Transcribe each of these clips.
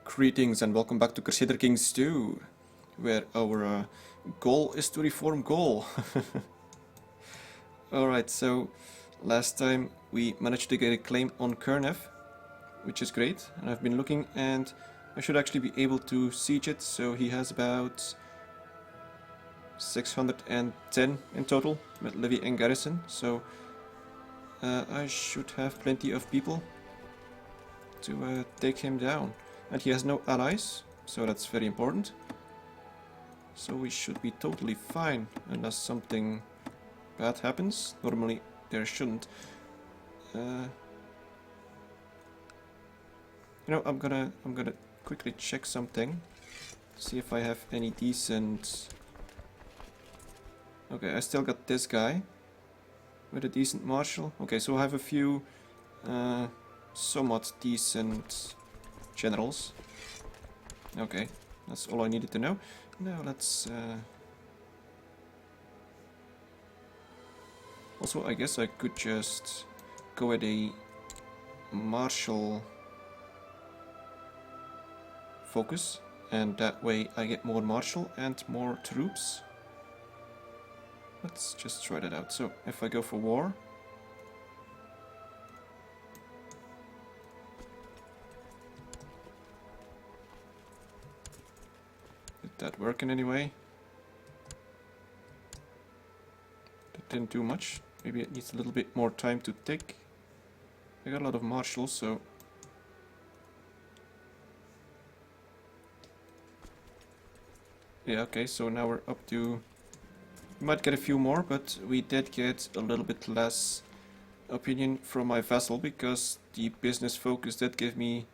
Greetings and welcome back to Crusader Kings 2, where our goal is to reform Gaul. Alright, so last time we managed to get a claim on Kernf, which is great, and I've been looking and I should actually be able to siege it, so he has about 610 in total with levy and garrison, so I should have plenty of people to take him down. And he has no allies, so that's very important. So we should be totally fine, unless something bad happens. Normally there shouldn't. You know, I'm gonna quickly check something, see if I have any decent. Okay, I still got this guy with a decent marshal. Okay, so I have a few somewhat decent generals. Okay, that's all I needed to know. Now let's also, I guess I could just go with a martial focus, and that way I get more martial and more troops. Let's just try that out. So if I go for war, that work in any way? That didn't do much. Maybe it needs a little bit more time to tick. I got a lot of marshals, so yeah, okay, so now we're up to, we might get a few more, but we did get a little bit less opinion from my vassal, because the business focus did give me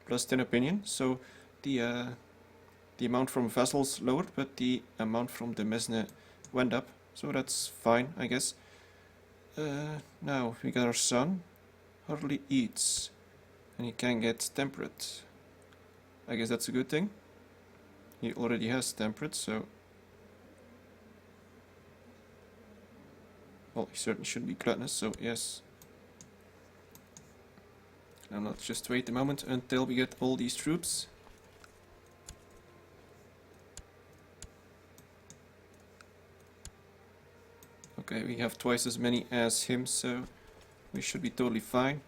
+10 opinion, so the amount from vassals lowered, but the amount from the mesne went up, so that's fine, I guess. Now we got our son, hardly eats, and he can get temperate. I guess that's a good thing. He already has temperate, so well, he certainly shouldn't be gluttonous, so yes. Now let's just wait a moment until we get all these troops. Okay, we have twice as many as him, so we should be totally fine.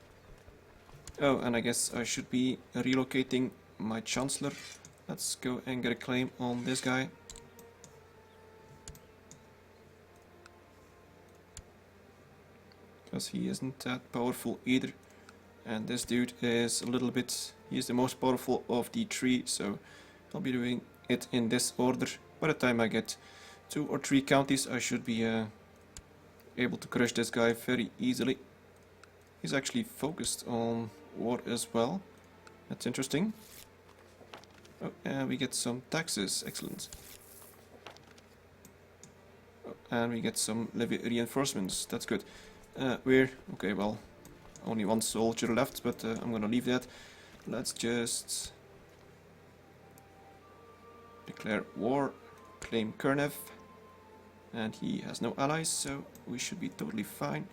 Oh, and I guess I should be relocating my Chancellor. Let's go and get a claim on this guy. Because he isn't that powerful either. And this dude is a little bit, he is the most powerful of the three, so I'll be doing it in this order. By the time I get 2 or 3 counties, I should be able to crush this guy very easily. He's actually focused on war as well. That's interesting. Oh, and we get some taxes. Excellent. Oh, and we get some levy reinforcements. That's good. We're okay. Well, only 1 soldier left, but I'm gonna leave that. Let's just declare war. Claim Kernf. And he has no allies, so we should be totally fine.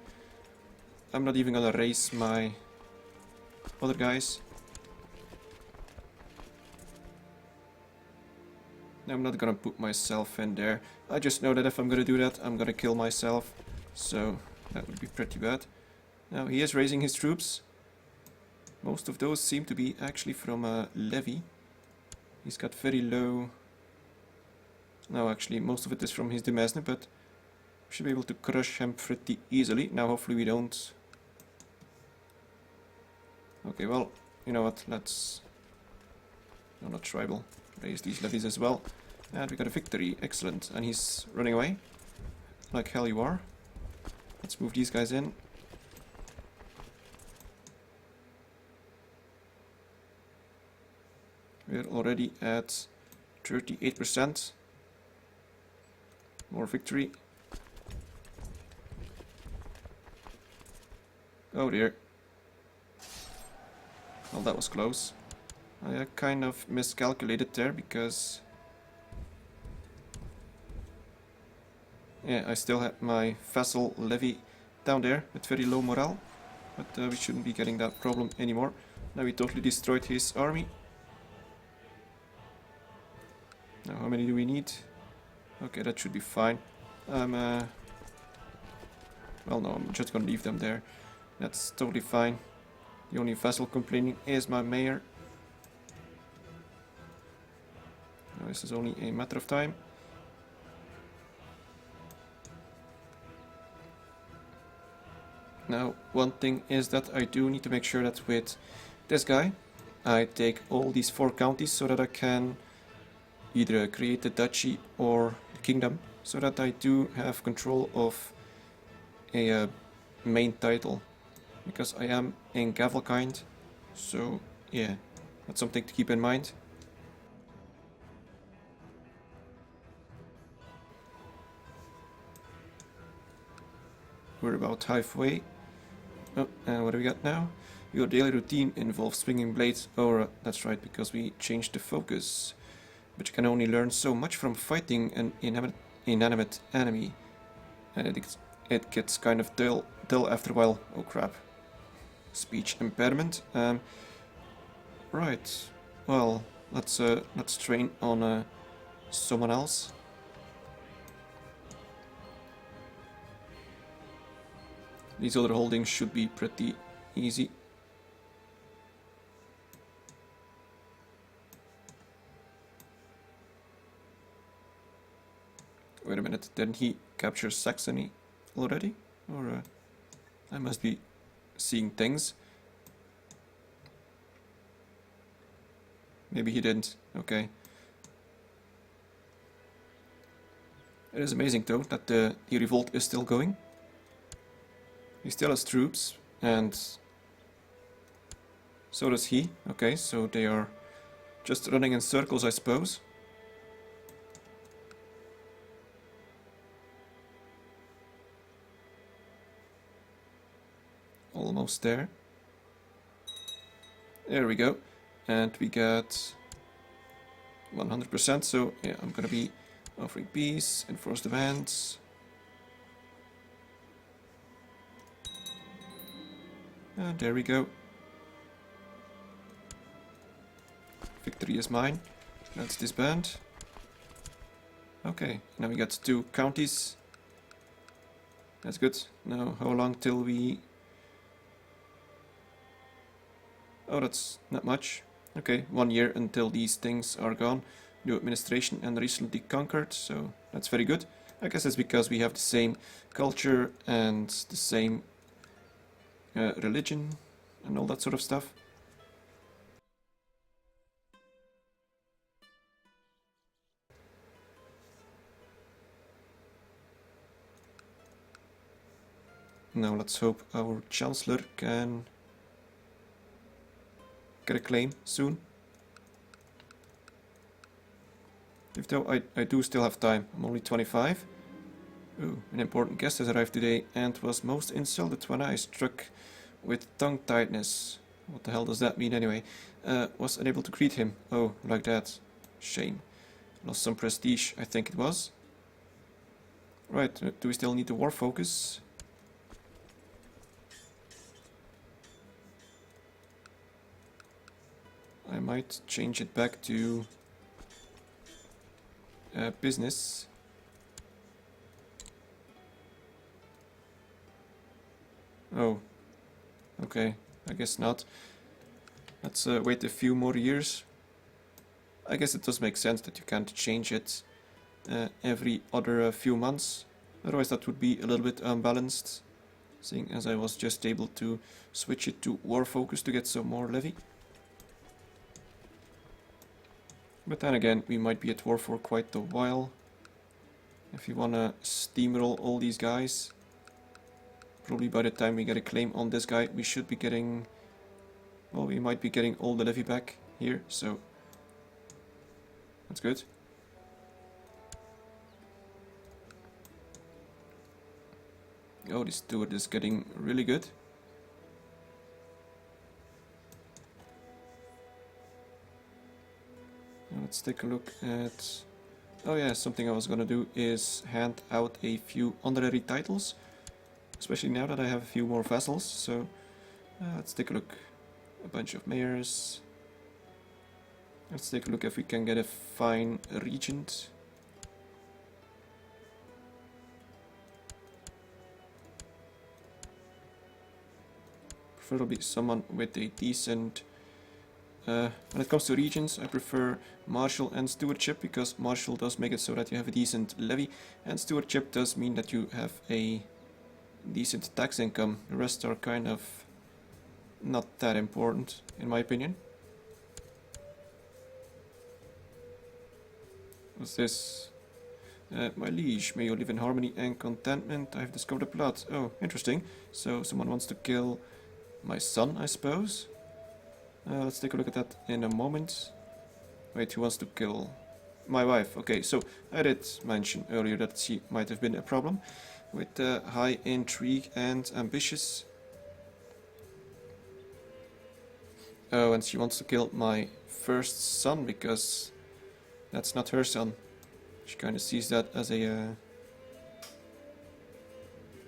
I'm not even gonna raise my other guys. I'm not gonna put myself in there. I just know that if I'm gonna do that, I'm gonna kill myself. So that would be pretty bad. Now he is raising his troops. Most of those seem to be actually from a levy. He's got very low. No, actually, most of it is from his demesne, but we should be able to crush him pretty easily. Now, hopefully we don't. Okay, well, you know what, let's... No, not tribal. Raise these levies as well. And we got a victory, excellent. And he's running away. Like hell you are. Let's move these guys in. We're already at 38%. More victory. Oh dear. Well, that was close. I kind of miscalculated there because... yeah, I still had my vassal levy down there with very low morale. But we shouldn't be getting that problem anymore. Now we totally destroyed his army. Now, how many do we need? Okay, that should be fine. Well, no, I'm just gonna leave them there. That's totally fine. The only vessel complaining is my mayor. Now, this is only a matter of time. Now, one thing is that I do need to make sure that with this guy, I take all these 4 counties so that I can either create the duchy or the kingdom, so that I do have control of a main title, because I am in Gavelkind, so yeah, that's something to keep in mind. We're about halfway. Oh, and what do we got now? Your daily routine involves swinging blades. Oh, that's right, because we changed the focus. But you can only learn so much from fighting an inanimate enemy. And it gets kind of dull after a while. Oh crap. Speech impairment. Right. Well, let's train on someone else. These other holdings should be pretty easy. Wait a minute, didn't he capture Saxony already? Or I must be seeing things. Maybe he didn't. Okay. It is amazing though that the revolt is still going. He still has troops, and so does he. Okay, so they are just running in circles, I suppose. Almost there. There we go. And we got 100%, so yeah, I'm gonna be offering peace, enforce demands. And there we go. Victory is mine. Let's disband. Okay, now we got 2 counties. That's good. Now, how long till we... Oh, that's not much. Okay, 1 year until these things are gone. New administration and recently conquered, so that's very good. I guess it's because we have the same culture and the same religion and all that sort of stuff. Now let's hope our Chancellor can get a claim soon. If though I do still have time, I'm only 25. Ooh, an important guest has arrived today and was most insulted when I struck with tongue tightness. What the hell does that mean anyway? Was unable to greet him. Oh, like that. Shame. Lost some prestige, I think it was. Right, do we still need the war focus? I might change it back to business. Oh, okay, I guess not. Let's wait a few more years. I guess it does make sense that you can't change it every other few months. Otherwise that would be a little bit unbalanced, seeing as I was just able to switch it to war focus to get some more levy. But then again, we might be at war for quite a while. If you wanna steamroll all these guys, probably by the time we get a claim on this guy, we should be getting... Well, we might be getting all the levy back here, so... That's good. Oh, this steward is getting really good. Let's take a look at... Oh yeah, something I was gonna do is hand out a few honorary titles. Especially now that I have a few more vassals, so let's take a look. A bunch of mayors. Let's take a look if we can get a fine regent. Preferably someone with a decent... when it comes to regents, I prefer martial and stewardship, because martial does make it so that you have a decent levy, and stewardship does mean that you have a decent tax income. The rest are kind of not that important, in my opinion. What's this? My liege, may you live in harmony and contentment. I have discovered a plot. Oh, interesting. So someone wants to kill my son, I suppose. Let's take a look at that in a moment. Wait, who wants to kill my wife? Okay, so I did mention earlier that she might have been a problem with high intrigue and ambitious. Oh, and she wants to kill my first son because that's not her son. She kind of sees that as a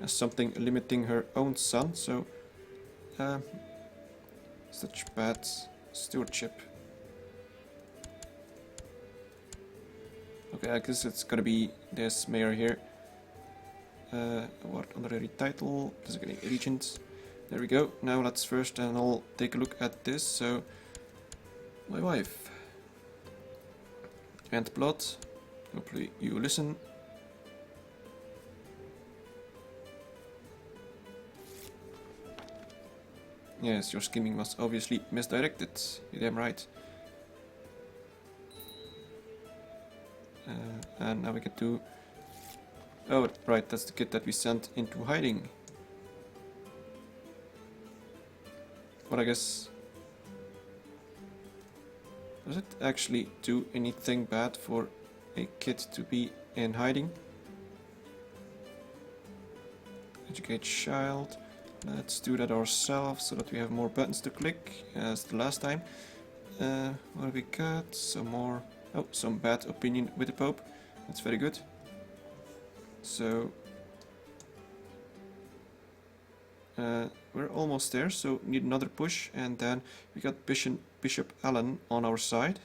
as something limiting her own son. So such bad stewardship. Okay, I guess it's gonna be this mayor here. What honorary title? Designated regent. There we go. Now let's first and all take a look at this. So, my wife. And plot. Hopefully you listen. Yes, your scheming was obviously misdirected. You're damn right. And now we get to... Oh, right, that's the kid that we sent into hiding. But I guess... Does it actually do anything bad for a kid to be in hiding? Educate child. Let's do that ourselves so that we have more buttons to click as the last time. What have we got? Some more... Oh, some bad opinion with the Pope. That's very good. So... we're almost there, so need another push, and then we got Bishop Allen on our side,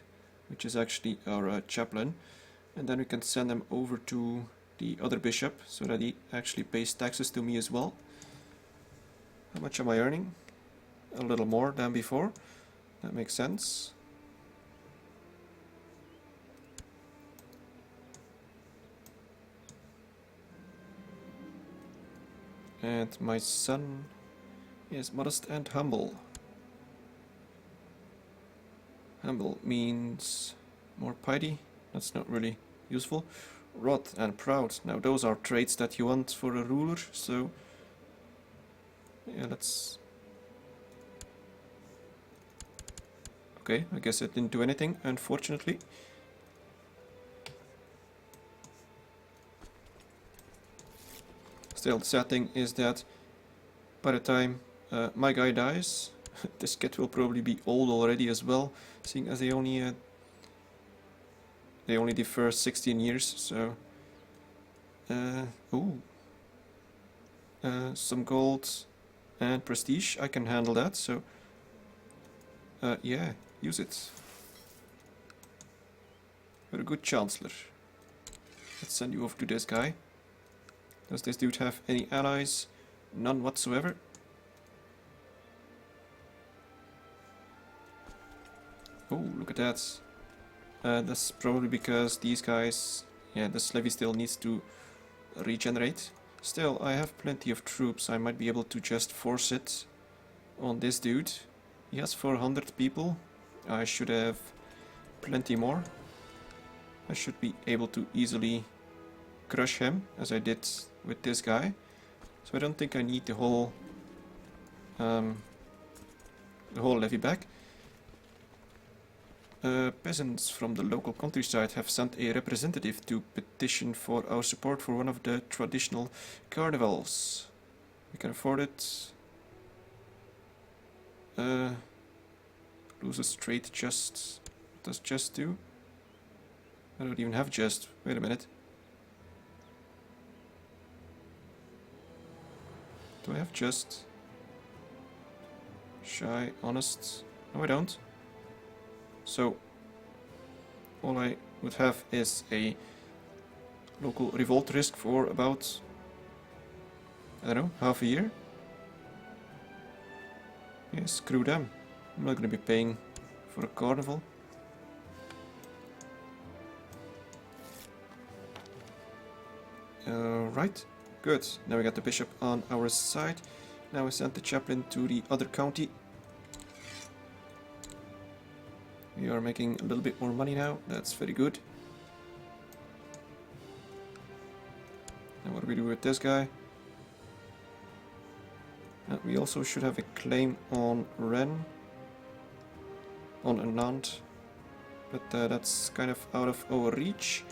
which is actually our chaplain, and then we can send him over to the other bishop so that he actually pays taxes to me as well. How much am I earning? A little more than before. That makes sense. And my son is modest and humble. Humble means more piety. That's not really useful. Wroth and proud. Now those are traits that you want for a ruler, so yeah, let's... Okay, I guess it didn't do anything, unfortunately. Still, the sad thing is that by the time my guy dies, this kid will probably be old already as well, seeing as they only defer 16 years. So, some gold and prestige. I can handle that. So, yeah, use it. You're a good chancellor. Let's send you over to this guy. Does this dude have any allies? None whatsoever. Oh, look at that. That's probably because these guys... Yeah, this levy still needs to regenerate. Still, I have plenty of troops. I might be able to just force it on this dude. He has 400 people. I should have plenty more. I should be able to easily crush him, as I did with this guy. So I don't think I need the whole levy back. Peasants from the local countryside have sent a representative to petition for our support for one of the traditional carnivals. We can afford it. Loses trade just. What does just do? I don't even have just. Wait a minute. Do I have just? Shy, honest? No, I don't. So, all I would have is a local revolt risk for about, I don't know, half a year. Yeah, screw them. I'm not going to be paying for a carnival. Right, good. Now we got the bishop on our side. Now we send the chaplain to the other county. We are making a little bit more money now. That's very good. Now what do we do with this guy? We also should have a claim on Rennes, on Nantes, but that's kind of out of our reach.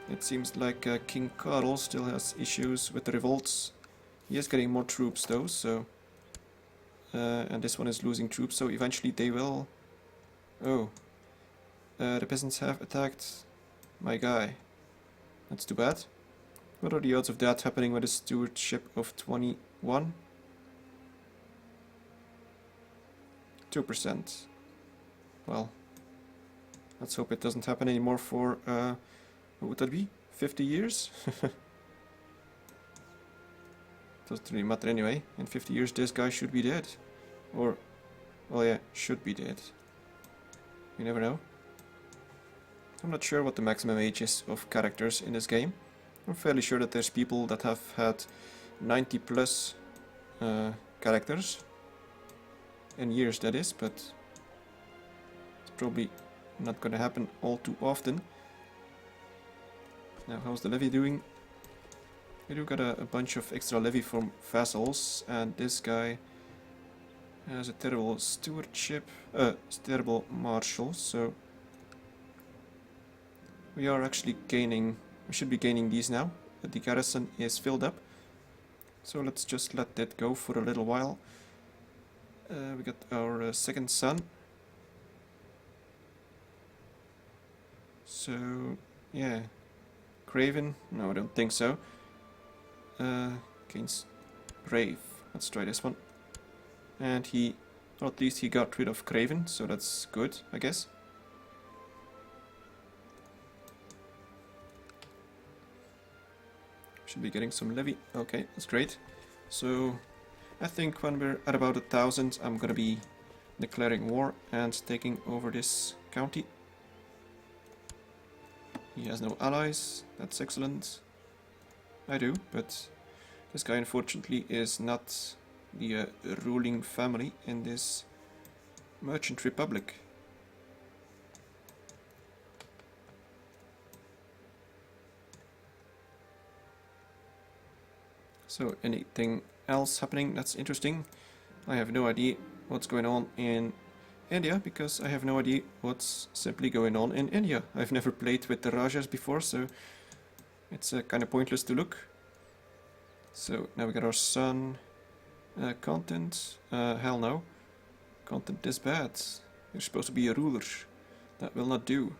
It seems like King Karl still has issues with the revolts. He is getting more troops though, so... and this one is losing troops, so eventually they will... Oh. The peasants have attacked my guy. That's too bad. What are the odds of that happening with a stewardship of 21? 2%. Well, let's hope it doesn't happen anymore for... what would that be? 50 years? Doesn't really matter anyway. In 50 years this guy should be dead. Or, well yeah, should be dead. You never know. I'm not sure what the maximum age is of characters in this game. I'm fairly sure that there's people that have had 90 plus characters. In years that is, but it's probably not gonna happen all too often. Now, how's the levy doing? We do got a bunch of extra levy from vassals, and this guy has a terrible stewardship, terrible marshal, so we are actually gaining, we should be gaining these now. The garrison is filled up, so let's just let that go for a little while. We got our second son. So, yeah. Craven? No, I don't think so. Against Brave. Let's try this one. And he, or at least he got rid of Craven, so that's good, I guess. Should be getting some levy. Okay, that's great. So, I think when we're at about 1,000, I'm gonna be declaring war and taking over this county. He has no allies, that's excellent. I do, but this guy unfortunately is not the ruling family in this merchant republic. So anything else happening that's interesting? I have no idea what's going on in India, because I have no idea what's simply going on in India. I've never played with the Rajas before, so it's kind of pointless to look. So now we got our son. Content? Hell no. Content is bad. You're supposed to be a ruler. That will not do. You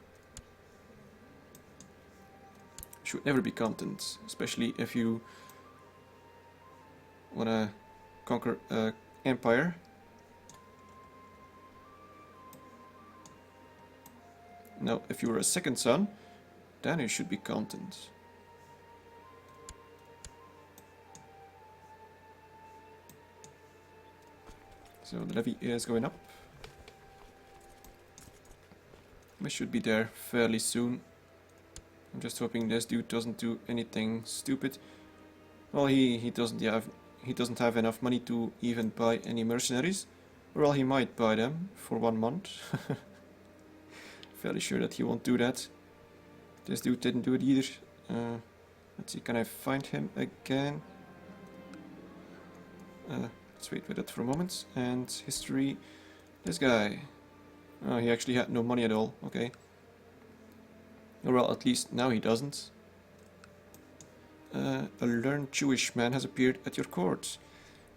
should never be content, especially if you wanna conquer empire. Now, if you're a second son, then you should be content. So the levy is going up. We should be there fairly soon. I'm just hoping this dude doesn't do anything stupid. Well, he doesn't have enough money to even buy any mercenaries. Well, he might buy them for 1 month. Fairly sure that he won't do that. This dude didn't do it either. Let's see, can I find him again? Let's wait with it for a moment. And history, this guy. Oh, he actually had no money at all. Okay. Well, at least now he doesn't. A learned Jewish man has appeared at your court.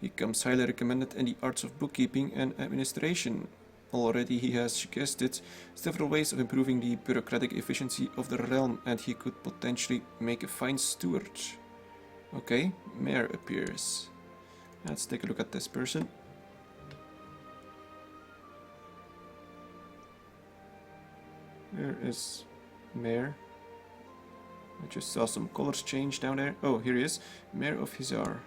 He comes highly recommended in the arts of bookkeeping and administration. Already he has suggested several ways of improving the bureaucratic efficiency of the realm, and he could potentially make a fine steward. Okay, mayor appears. Let's take a look at this person. Where is Mayor? I just saw some colors change down there. Oh, here he is. Mayor of Hizar.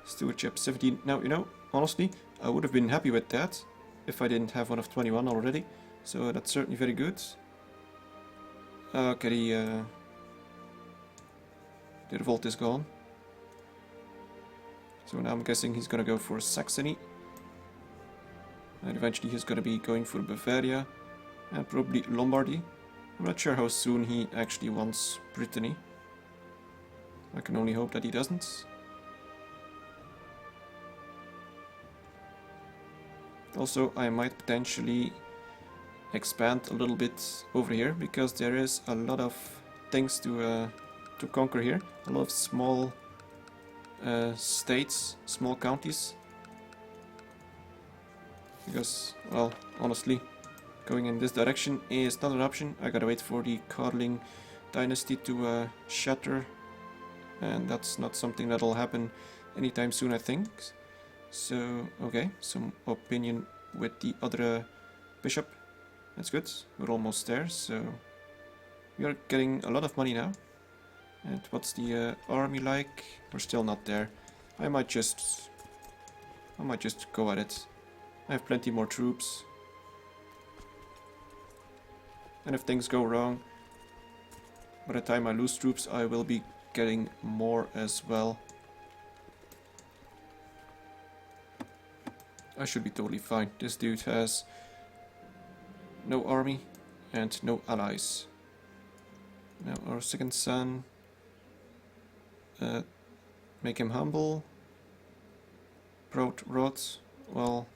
Stewardship 17. Now, you know, honestly, I would have been happy with that if I didn't have one of 21 already. So that's certainly very good. Okay, the revolt is gone. So now I'm guessing he's gonna go for Saxony. And eventually he's gonna be going for Bavaria. And probably Lombardy. I'm not sure how soon he actually wants Brittany. I can only hope that he doesn't. Also, I might potentially expand a little bit over here, because there is a lot of things to conquer here. A lot of small states, small counties. Because, well, honestly, going in this direction is not an option. I gotta wait for the Karling dynasty to shatter, and that's not something that'll happen anytime soon, I think. So, okay, some opinion with the other bishop. That's good. We're almost there, so we are getting a lot of money now. And what's the army like? We're still not there. I might just go at it. I have plenty more troops. And if things go wrong, by the time I lose troops, I will be getting more as well. I should be totally fine. This dude has no army and no allies. Now our second son, make him humble. Proud rot. Well,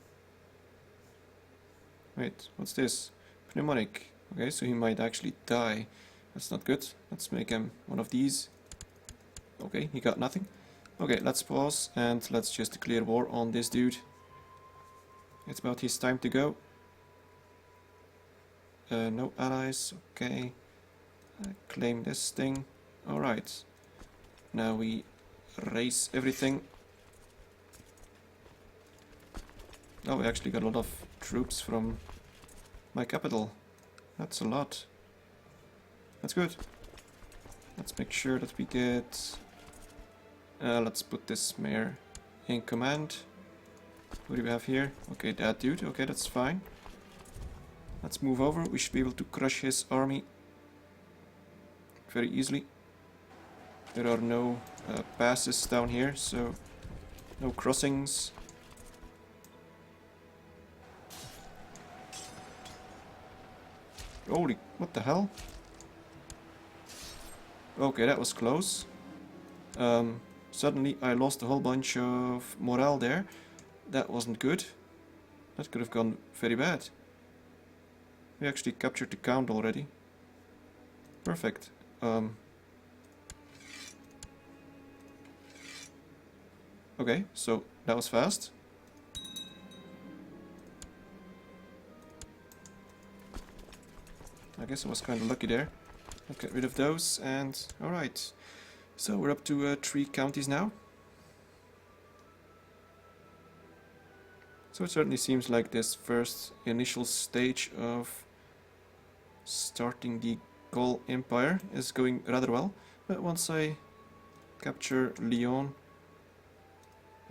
wait, what's this? Pneumonic. Okay, so he might actually die. That's not good. Let's make him one of these. Okay, he got nothing. Okay, let's pause and let's just declare war on this dude. It's about his time to go. No allies, okay. Claim this thing. Alright. Now we raise everything. Oh, we actually got a lot of troops from my capital. That's a lot. That's good. Let's make sure that we get... let's put this mayor in command. What do we have here? Okay, that dude. Okay, that's fine. Let's move over. We should be able to crush his army very easily. There are no passes down here, so no crossings. Holy, what the hell? Okay, that was close. Suddenly I lost a whole bunch of morale there. That wasn't good. That could have gone very bad. We actually captured the count already. Perfect. Okay, so that was fast. I guess I was kind of lucky there. I'll get rid of those and... Alright. So we're up to 3 counties now. So it certainly seems like this first initial stage of starting the Gaul Empire is going rather well. But once I capture Lyon,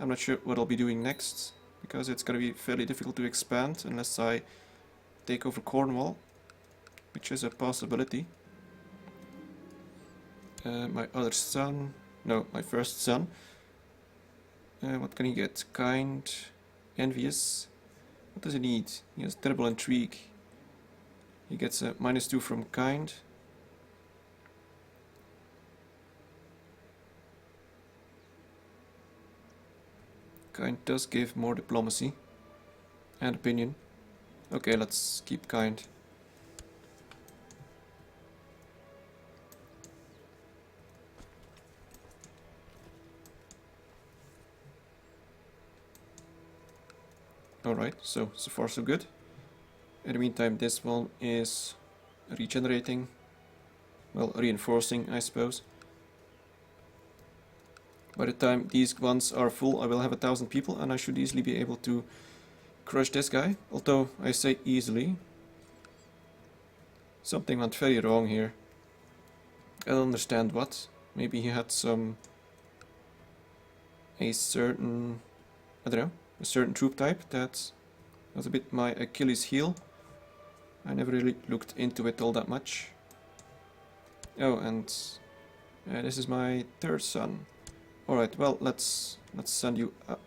I'm not sure what I'll be doing next, because it's going to be fairly difficult to expand unless I take over Cornwall, which is a possibility. My other son, no, my first son, what can he get? Kind, envious. What does he need? He has terrible intrigue. He gets a -2 from kind. Kind does give more diplomacy and opinion. Okay, let's keep kind. Alright, so far so good. In the meantime, this one is regenerating. Well, reinforcing, I suppose. By the time these ones are full, I will have 1,000 people, and I should easily be able to crush this guy. Although, I say easily. Something went very wrong here. I don't understand what. Maybe he had a certain, I don't know, a certain troop type that was a bit my Achilles heel. I never really looked into it all that much. Oh, and this is my third son. Alright, well, let's send you up.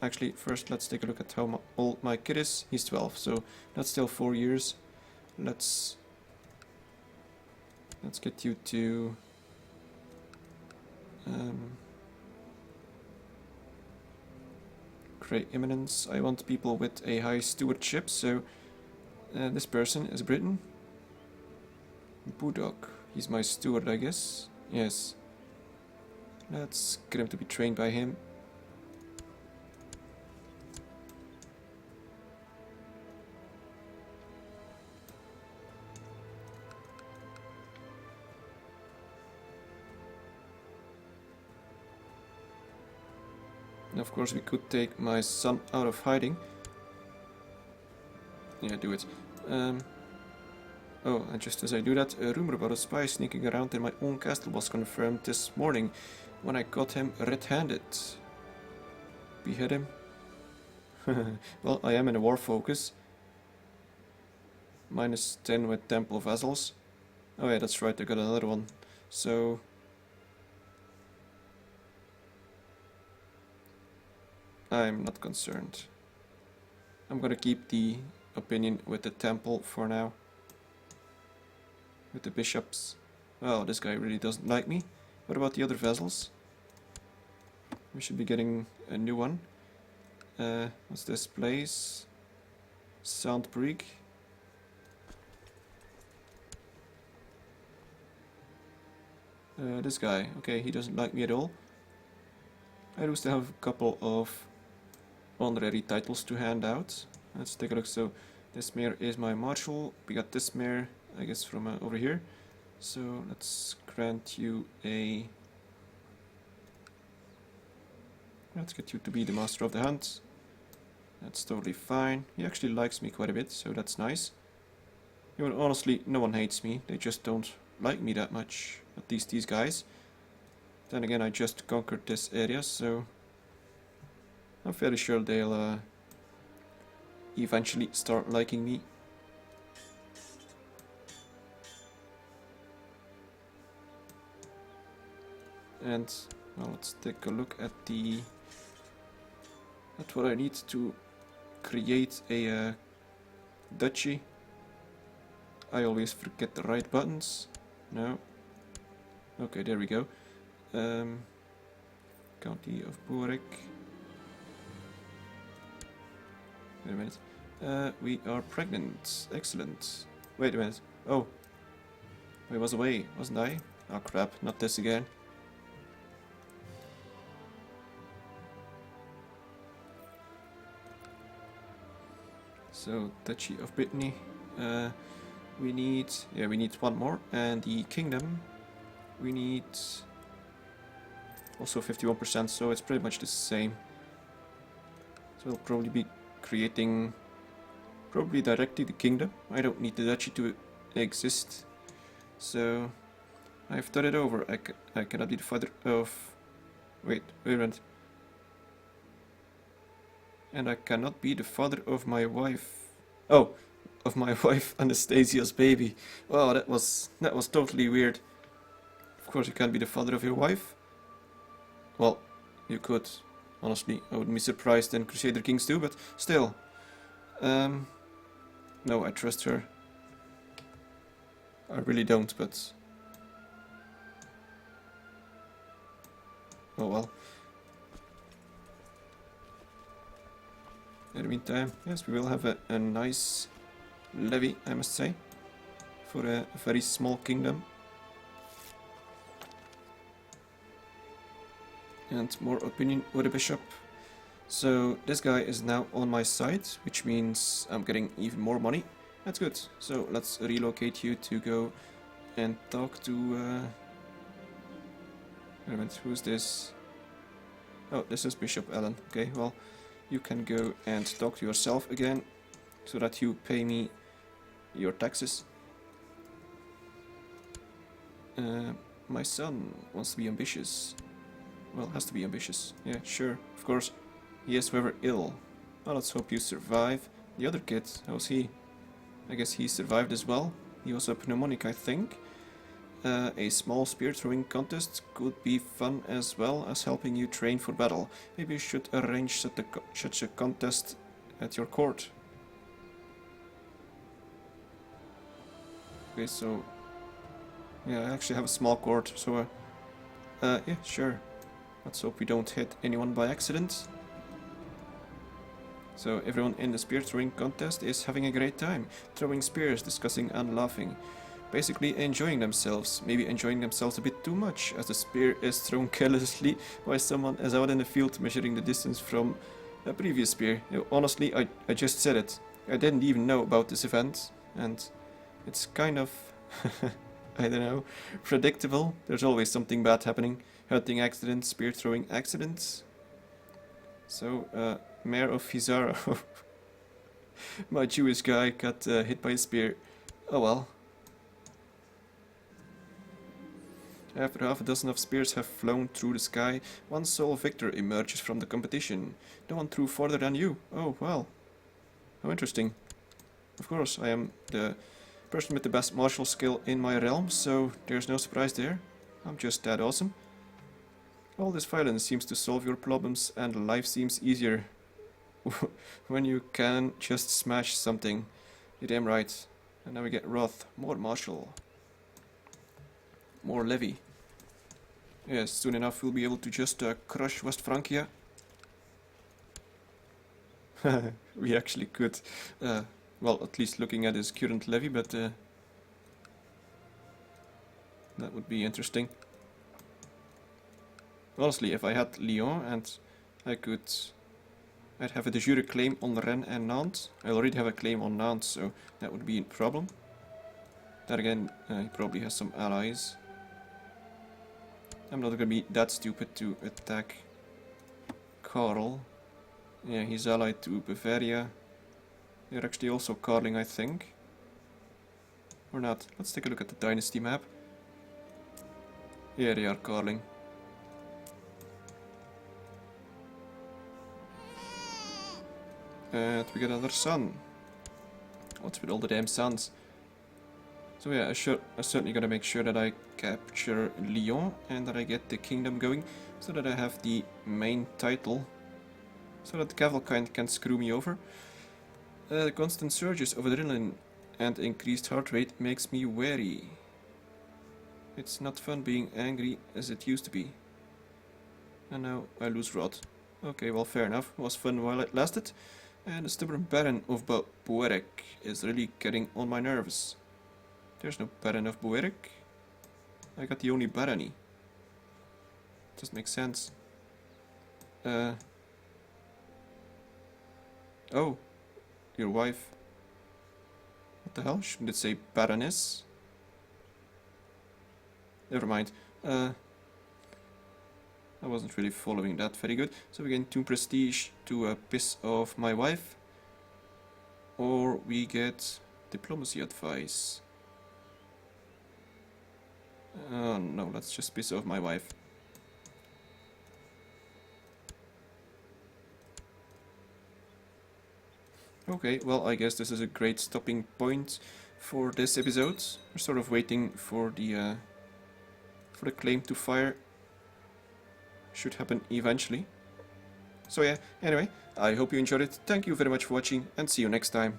Actually, first let's take a look at how old my kid is. He's 12, so that's still 4 years. Let's get you to create eminence. I want people with a high stewardship, so this person is Briton. Budok, he's my steward, I guess. Yes. Let's get him to be trained by him. And of course we could take my son out of hiding. Yeah, do it. Oh, and just as I do that, a rumor about a spy sneaking around in my own castle was confirmed this morning when I caught him red-handed. Behead him? Well, I am in a war focus. -10 with temple vassals. Oh yeah, that's right, I got another one. So I'm not concerned. I'm gonna keep the opinion with the temple for now. With the bishops. Well, this guy really doesn't like me. What about the other vassals? We should be getting a new one. What's this place? Sandbrig. This guy. Okay, he doesn't like me at all. I do still have a couple of honorary titles to hand out. Let's take a look. So this mayor is my marshal. We got this mayor, I guess, from over here. So let's grant you a... Let's get you to be the master of the hunt. That's totally fine. He actually likes me quite a bit, so that's nice. You know, honestly, no one hates me. They just don't like me that much. At least these guys. Then again, I just conquered this area, so I'm fairly sure they'll eventually start liking me. And well, let's take a look at what I need to create a duchy. I always forget the right buttons. No. Okay, there we go. County of Borek. Wait a minute. We are pregnant. Excellent. Wait a minute. Oh. I was away, wasn't I? Oh crap, not this again. So, Duchy of Brittany. We need one more. And the kingdom, we need also 51%, so it's pretty much the same. So we'll probably be creating directly the kingdom. I don't need the duchy to exist. So I've done it over. I cannot be the father of... Wait a minute. And I cannot be the father of my wife. Oh, of my wife Anastasia's baby. Wow, that was totally weird. Of course you can't be the father of your wife. Well, you could. Honestly, I wouldn't be surprised in Crusader Kings too, but still. No, I trust her. I really don't, but... Oh well. In the meantime, yes, we will have a nice levy, I must say, for a very small kingdom. And more opinion with a bishop. So this guy is now on my side, which means I'm getting even more money. That's good. So let's relocate you to go and talk to... Wait a minute, who's this? Oh, this is Bishop Allen. Okay, well, you can go and talk to yourself again, so that you pay me your taxes. My son wants to be ambitious. Well, has to be ambitious. Yeah, sure, of course. He is however ill. Well, let's hope you survive. The other kid, how's he? I guess he survived as well. He was a pneumonic, I think. A small spear throwing contest could be fun as well as helping you train for battle. Maybe you should arrange such a contest at your court. Okay, so... yeah, I actually have a small court, so... yeah, sure. Let's hope we don't hit anyone by accident. So everyone in the spear throwing contest is having a great time, throwing spears, discussing and laughing. Basically enjoying themselves, maybe enjoying themselves a bit too much, as the spear is thrown carelessly while someone is out in the field measuring the distance from a previous spear. You know, honestly, I just said it. I didn't even know about this event, and it's kind of, I don't know, predictable. There's always something bad happening. Hunting accidents, spear throwing accidents. So, Mayor of Hizara, my Jewish guy got hit by a spear. Oh well. After half a dozen of spears have flown through the sky, one sole victor emerges from the competition. No one threw farther than you. Oh, well. How interesting. Of course, I am the person with the best martial skill in my realm, so there's no surprise there. I'm just that awesome. All this violence seems to solve your problems, and life seems easier when you can just smash something. You're damn right. And now we get wrath, more martial, more levy. Yes, soon enough we'll be able to just crush West Francia. We actually could. Well, at least looking at his current levy, but that would be interesting. Honestly, if I had Lyon and I'd have a de jure claim on Rennes and Nantes. I already have a claim on Nantes, so that would be a problem. Then again, he probably has some allies. I'm not gonna be that stupid to attack Karl. Yeah, he's allied to Bavaria. They're actually also Karling, I think. Or not. Let's take a look at the dynasty map. Yeah, they are Karling. And we get another son. What's with all the damn sons? So yeah, I certainly gotta make sure that I capture Lyon and that I get the kingdom going, so that I have the main title, so that the cavalcade can screw me over. The constant surges of adrenaline and increased heart rate makes me wary. It's not fun being angry as it used to be. And now I lose wrath. Okay, well, fair enough. It was fun while it lasted. And the stubborn Baron of Boeric is really getting on my nerves. There's no Baron of Boeric. I got the only barony. Doesn't make sense. Oh, your wife. What the hell? Shouldn't it say Baroness? Never mind. I wasn't really following that very good. So we gain 2 prestige to piss off my wife. Or we get diplomacy advice. No, let's just piss off my wife. Okay, well, I guess this is a great stopping point for this episode. We're sort of waiting for the claim to fire. Should happen eventually. So yeah, anyway, I hope you enjoyed it. Thank you very much for watching and see you next time.